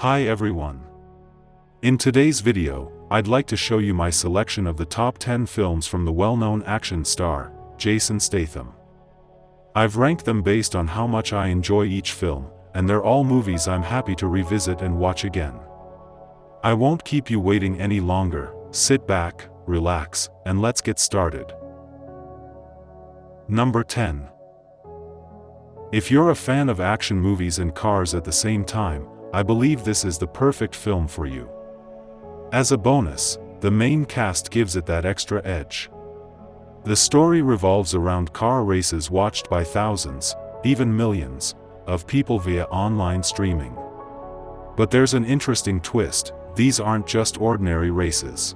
Hi everyone. In today's video, I'd like to show you my selection of the top 10 films from the well-known action star, Jason Statham. I've ranked them based on how much I enjoy each film, and they're all movies I'm happy to revisit and watch again. I won't keep you waiting any longer, sit back, relax, and let's get started. Number 10. If you're a fan of action movies and cars at the same time, I believe this is the perfect film for you. As a bonus, the main cast gives it that extra edge. The story revolves around car races watched by thousands, even millions, of people via online streaming. But there's an interesting twist: these aren't just ordinary races.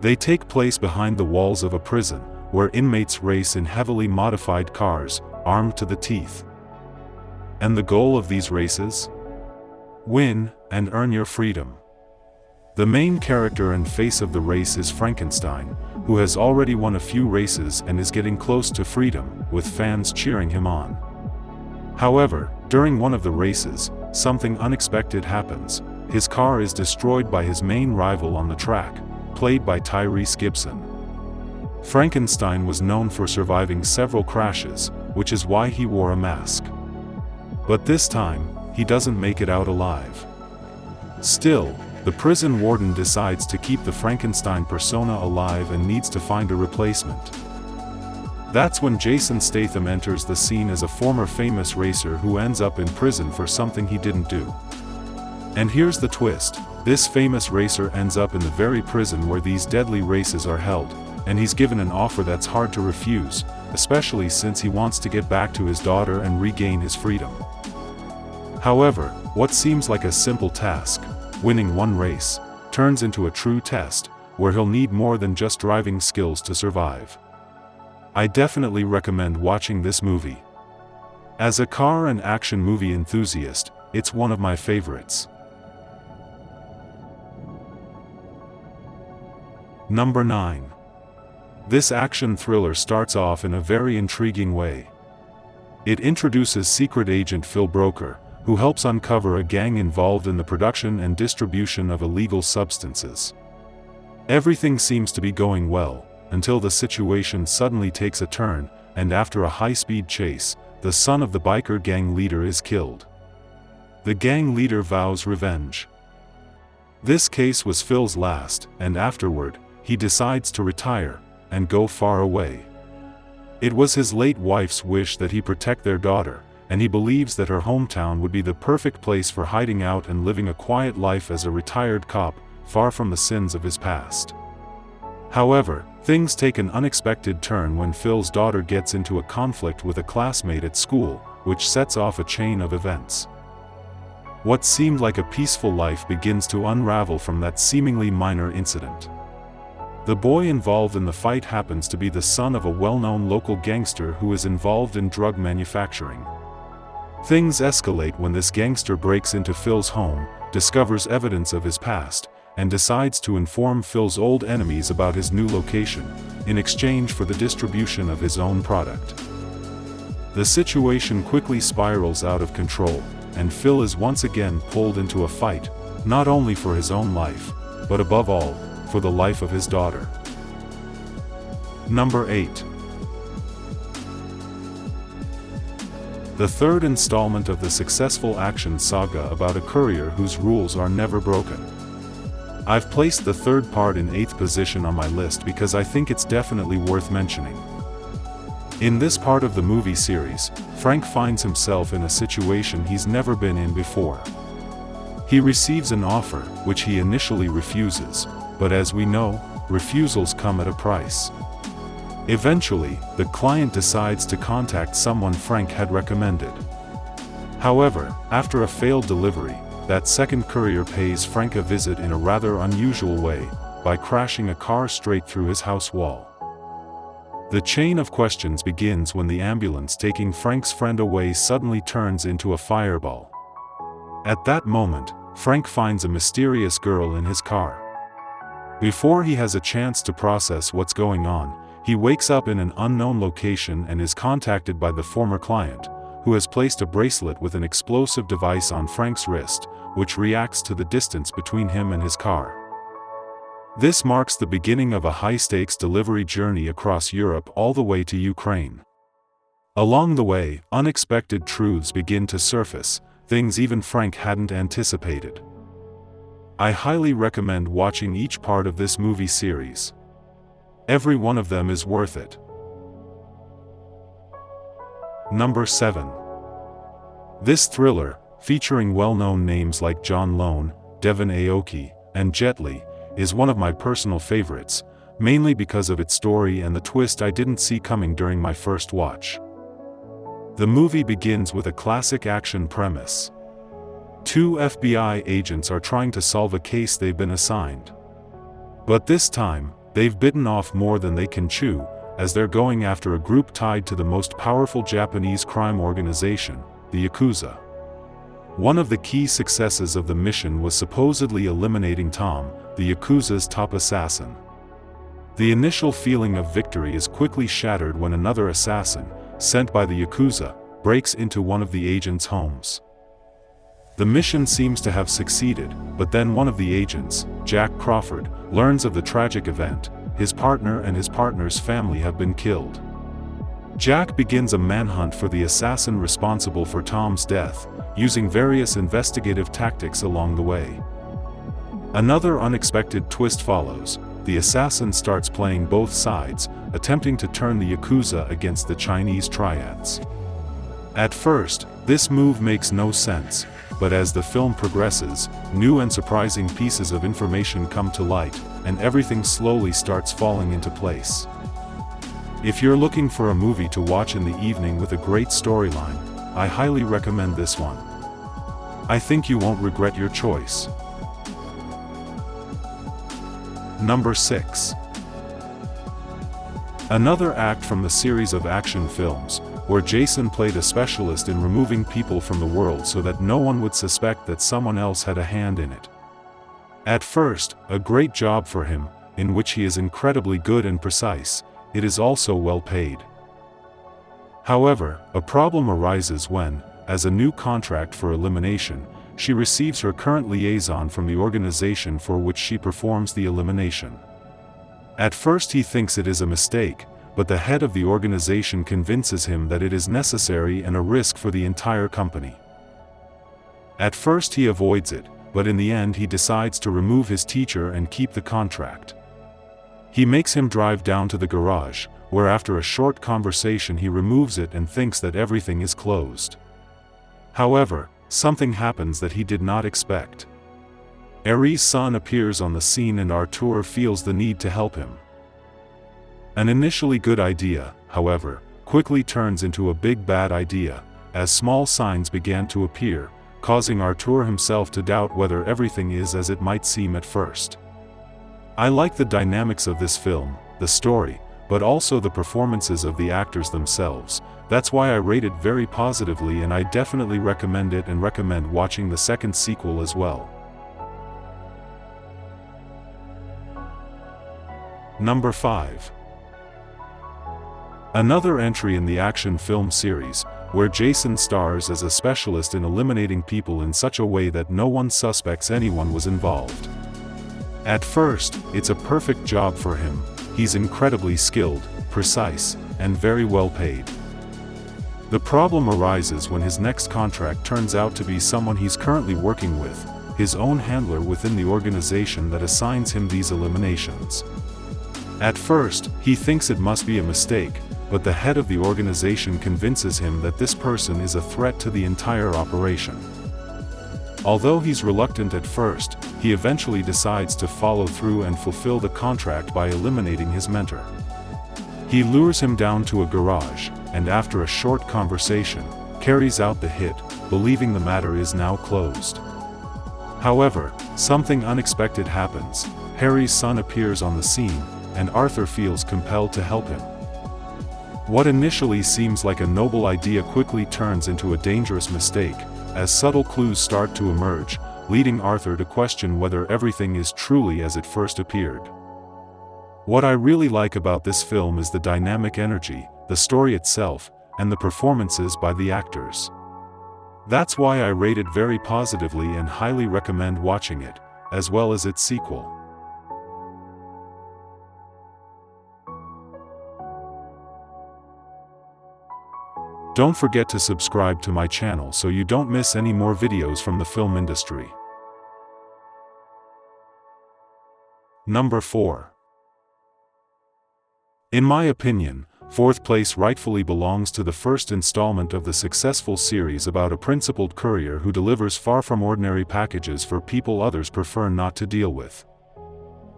They take place behind the walls of a prison, where inmates race in heavily modified cars, armed to the teeth. And the goal of these races? Win, and earn your freedom. The main character and face of the race is Frankenstein, who has already won a few races and is getting close to freedom, with fans cheering him on. However, during one of the races, something unexpected happens. His car is destroyed by his main rival on the track, played by Tyrese Gibson. Frankenstein was known for surviving several crashes, which is why he wore a mask. But this time, he doesn't make it out alive. Still, the prison warden decides to keep the Frankenstein persona alive and needs to find a replacement. That's when Jason Statham enters the scene as a former famous racer who ends up in prison for something he didn't do. And here's the twist: this famous racer ends up in the very prison where these deadly races are held, and he's given an offer that's hard to refuse, especially since he wants to get back to his daughter and regain his freedom. However, what seems like a simple task, winning one race, turns into a true test, where he'll need more than just driving skills to survive. I definitely recommend watching this movie. As a car and action movie enthusiast, it's one of my favorites. Number 9. This action thriller starts off in a very intriguing way. It introduces secret agent Phil Broker, who helps uncover a gang involved in the production and distribution of illegal substances. Everything seems to be going well, until the situation suddenly takes a turn, and after a high-speed chase, the son of the biker gang leader is killed. The gang leader vows revenge. This case was Phil's last, and afterward, he decides to retire, and go far away. It was his late wife's wish that he protect their daughter, and he believes that her hometown would be the perfect place for hiding out and living a quiet life as a retired cop, far from the sins of his past. However, things take an unexpected turn when Phil's daughter gets into a conflict with a classmate at school, which sets off a chain of events. What seemed like a peaceful life begins to unravel from that seemingly minor incident. The boy involved in the fight happens to be the son of a well-known local gangster who is involved in drug manufacturing. Things escalate when this gangster breaks into Phil's home, discovers evidence of his past, and decides to inform Phil's old enemies about his new location, in exchange for the distribution of his own product. The situation quickly spirals out of control, and Phil is once again pulled into a fight, not only for his own life, but above all, for the life of his daughter. Number 8. The third installment of the successful action saga about a courier whose rules are never broken. I've placed the third part in 8th position on my list because I think it's definitely worth mentioning. In this part of the movie series, Frank finds himself in a situation he's never been in before. He receives an offer, which he initially refuses, but as we know, refusals come at a price. Eventually, the client decides to contact someone Frank had recommended. However, after a failed delivery, that second courier pays Frank a visit in a rather unusual way, by crashing a car straight through his house wall. The chain of questions begins when the ambulance taking Frank's friend away suddenly turns into a fireball. At that moment, Frank finds a mysterious girl in his car. Before he has a chance to process what's going on, he wakes up in an unknown location and is contacted by the former client, who has placed a bracelet with an explosive device on Frank's wrist, which reacts to the distance between him and his car. This marks the beginning of a high-stakes delivery journey across Europe all the way to Ukraine. Along the way, unexpected truths begin to surface, things even Frank hadn't anticipated. I highly recommend watching each part of this movie series. Every one of them is worth it. Number 7. This thriller, featuring well-known names like John Lone, Devon Aoki, and Jet Li, is one of my personal favorites, mainly because of its story and the twist I didn't see coming during my first watch. The movie begins with a classic action premise. Two FBI agents are trying to solve a case they've been assigned. But this time, they've bitten off more than they can chew, as they're going after a group tied to the most powerful Japanese crime organization, the Yakuza. One of the key successes of the mission was supposedly eliminating Tom, the Yakuza's top assassin. The initial feeling of victory is quickly shattered when another assassin, sent by the Yakuza, breaks into one of the agents' homes. The mission seems to have succeeded, but then one of the agents, Jack Crawford, learns of the tragic event. His partner and his partner's family have been killed. Jack begins a manhunt for the assassin responsible for Tom's death, using various investigative tactics along the way. Another unexpected twist follows. The assassin starts playing both sides, attempting to turn the Yakuza against the Chinese triads. At first, this move makes no sense, but as the film progresses, new and surprising pieces of information come to light, and everything slowly starts falling into place. If you're looking for a movie to watch in the evening with a great storyline, I highly recommend this one. I think you won't regret your choice. Number 6. Another act from the series of action films, where Jason played a specialist in removing people from the world so that no one would suspect that someone else had a hand in it. At first, a great job for him, in which he is incredibly good and precise. It is also well paid. However, a problem arises when, as a new contract for elimination, she receives her current liaison from the organization for which she performs the elimination. At first he thinks it is a mistake, but the head of the organization convinces him that it is necessary and a risk for the entire company. At first he avoids it, but in the end he decides to remove his teacher and keep the contract. He makes him drive down to the garage, where after a short conversation he removes it and thinks that everything is closed. However, something happens that he did not expect. Aries' son appears on the scene and Artur feels the need to help him. An initially good idea, however, quickly turns into a big bad idea, as small signs began to appear, causing Artur himself to doubt whether everything is as it might seem at first. I like the dynamics of this film, the story, but also the performances of the actors themselves. That's why I rate it very positively, and I definitely recommend it and recommend watching the second sequel as well. Number 5. Another entry in the action film series, where Jason stars as a specialist in eliminating people in such a way that no one suspects anyone was involved. At first, it's a perfect job for him. He's incredibly skilled, precise, and very well paid. The problem arises when his next contract turns out to be someone he's currently working with, his own handler within the organization that assigns him these eliminations. At first, he thinks it must be a mistake, but the head of the organization convinces him that this person is a threat to the entire operation. Although he's reluctant at first, he eventually decides to follow through and fulfill the contract by eliminating his mentor. He lures him down to a garage, and after a short conversation, carries out the hit, believing the matter is now closed. However, something unexpected happens. Harry's son appears on the scene, and Arthur feels compelled to help him. What initially seems like a noble idea quickly turns into a dangerous mistake, as subtle clues start to emerge, leading Arthur to question whether everything is truly as it first appeared. What I really like about this film is the dynamic energy, the story itself, and the performances by the actors. That's why I rate it very positively and highly recommend watching it, as well as its sequel. Don't forget to subscribe to my channel so you don't miss any more videos from the film industry. Number 4. In my opinion, fourth place rightfully belongs to the first installment of the successful series about a principled courier who delivers far from ordinary packages for people others prefer not to deal with.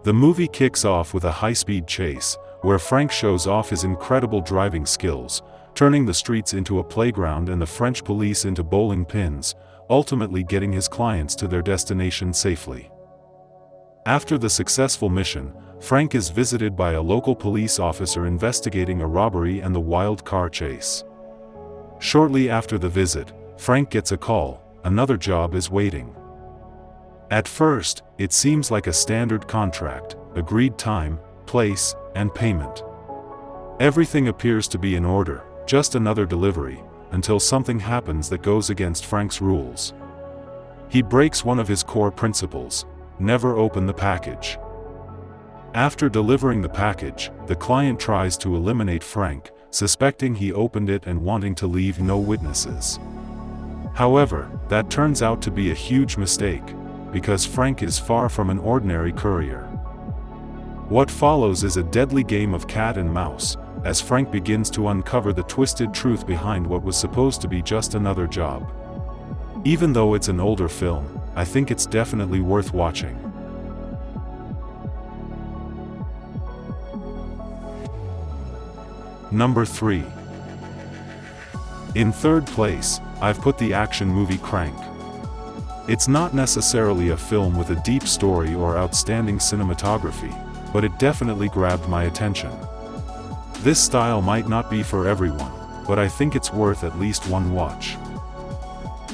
The movie kicks off with a high-speed chase, where Frank shows off his incredible driving skills, turning the streets into a playground and the French police into bowling pins, ultimately getting his clients to their destination safely. After the successful mission, Frank is visited by a local police officer investigating a robbery and the wild car chase. Shortly after the visit, Frank gets a call: another job is waiting. At first, it seems like a standard contract: agreed time, place, and payment. Everything appears to be in order, just another delivery, until something happens that goes against Frank's rules. He breaks one of his core principles: never open the package. After delivering the package, the client tries to eliminate Frank, suspecting he opened it and wanting to leave no witnesses. However, that turns out to be a huge mistake, because Frank is far from an ordinary courier. What follows is a deadly game of cat and mouse, as Frank begins to uncover the twisted truth behind what was supposed to be just another job. Even though it's an older film, I think it's definitely worth watching. Number 3. In third place, I've put the action movie Crank. It's not necessarily a film with a deep story or outstanding cinematography, but it definitely grabbed my attention. This style might not be for everyone, but I think it's worth at least one watch.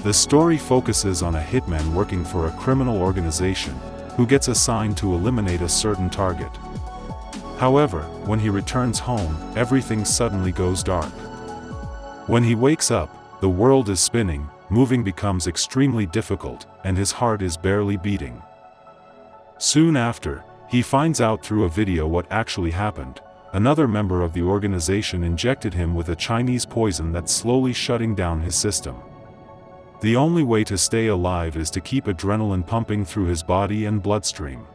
The story focuses on a hitman working for a criminal organization, who gets assigned to eliminate a certain target. However, when he returns home, everything suddenly goes dark. When he wakes up, the world is spinning, moving becomes extremely difficult, and his heart is barely beating. Soon after, he finds out through a video what actually happened. Another member of the organization injected him with a Chinese poison that's slowly shutting down his system. The only way to stay alive is to keep adrenaline pumping through his body and bloodstream.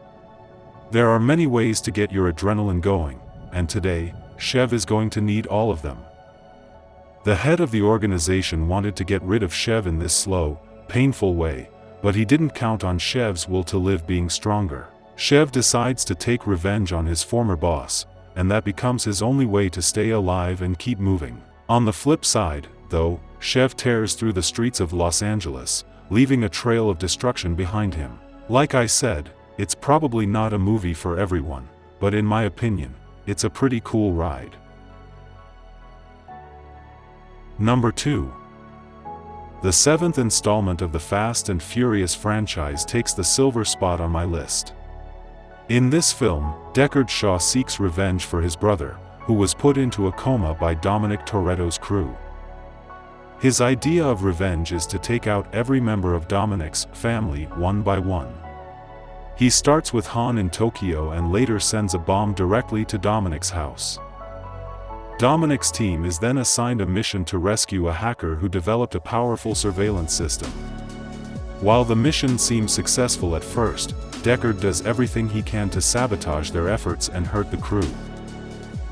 There are many ways to get your adrenaline going, and today, Chev is going to need all of them. The head of the organization wanted to get rid of Chev in this slow, painful way, but he didn't count on Chev's will to live being stronger. Chev decides to take revenge on his former boss, and that becomes his only way to stay alive and keep moving. On the flip side, though, Chev tears through the streets of Los Angeles, leaving a trail of destruction behind him. Like I said, it's probably not a movie for everyone, but in my opinion, it's a pretty cool ride. Number 2. The seventh installment of the Fast and Furious franchise takes the silver spot on my list. In this film, Deckard Shaw seeks revenge for his brother, who was put into a coma by Dominic Toretto's crew. His idea of revenge is to take out every member of Dominic's family one by one. He starts with Han in Tokyo and later sends a bomb directly to Dominic's house. Dominic's team is then assigned a mission to rescue a hacker who developed a powerful surveillance system. While the mission seems successful at first, Deckard does everything he can to sabotage their efforts and hurt the crew.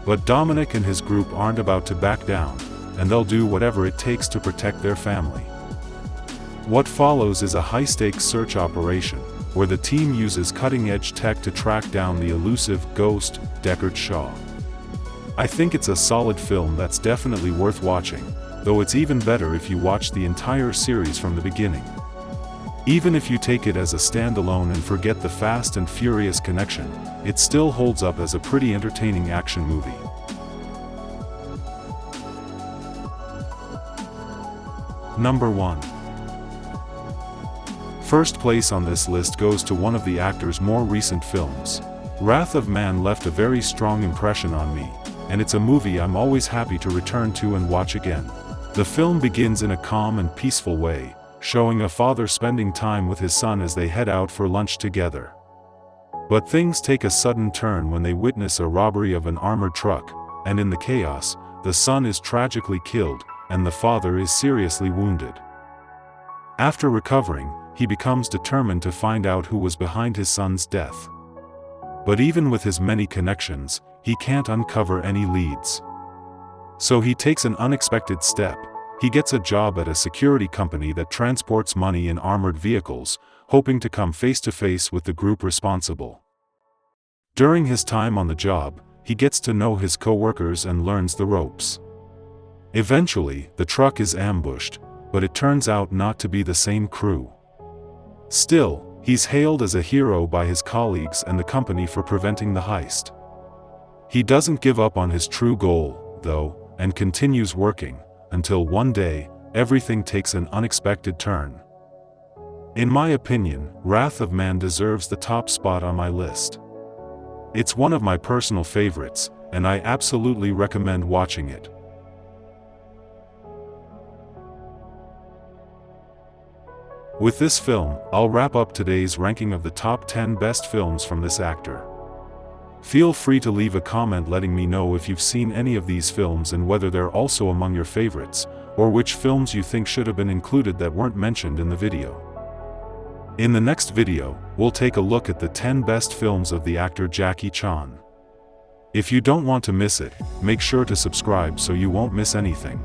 But Dominic and his group aren't about to back down, and they'll do whatever it takes to protect their family. What follows is a high-stakes search operation, where the team uses cutting-edge tech to track down the elusive ghost, Deckard Shaw. I think it's a solid film that's definitely worth watching, though it's even better if you watch the entire series from the beginning. Even if you take it as a standalone and forget the Fast and Furious connection, it still holds up as a pretty entertaining action movie. Number 1. First place on this list goes to one of the actor's more recent films. Wrath of Man left a very strong impression on me, and it's a movie I'm always happy to return to and watch again. The film begins in a calm and peaceful way, showing a father spending time with his son as they head out for lunch together. But things take a sudden turn when they witness a robbery of an armored truck, and in the chaos, the son is tragically killed, and the father is seriously wounded. After recovering, he becomes determined to find out who was behind his son's death. But even with his many connections, he can't uncover any leads. So he takes an unexpected step. He gets a job at a security company that transports money in armored vehicles, hoping to come face to face with the group responsible. During his time on the job, he gets to know his co-workers and learns the ropes. Eventually, the truck is ambushed, but it turns out not to be the same crew. Still, he's hailed as a hero by his colleagues and the company for preventing the heist. He doesn't give up on his true goal, though, and continues working, until one day, everything takes an unexpected turn. In my opinion, Wrath of Man deserves the top spot on my list. It's one of my personal favorites, and I absolutely recommend watching it. With this film, I'll wrap up today's ranking of the top 10 best films from this actor. Feel free to leave a comment letting me know if you've seen any of these films and whether they're also among your favorites, or which films you think should have been included that weren't mentioned in the video. In the next video, we'll take a look at the 10 best films of the actor Jackie Chan. If you don't want to miss it, make sure to subscribe so you won't miss anything.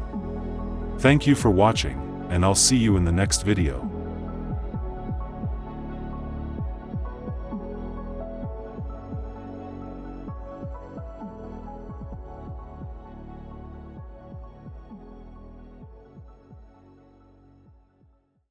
Thank you for watching, and I'll see you in the next video.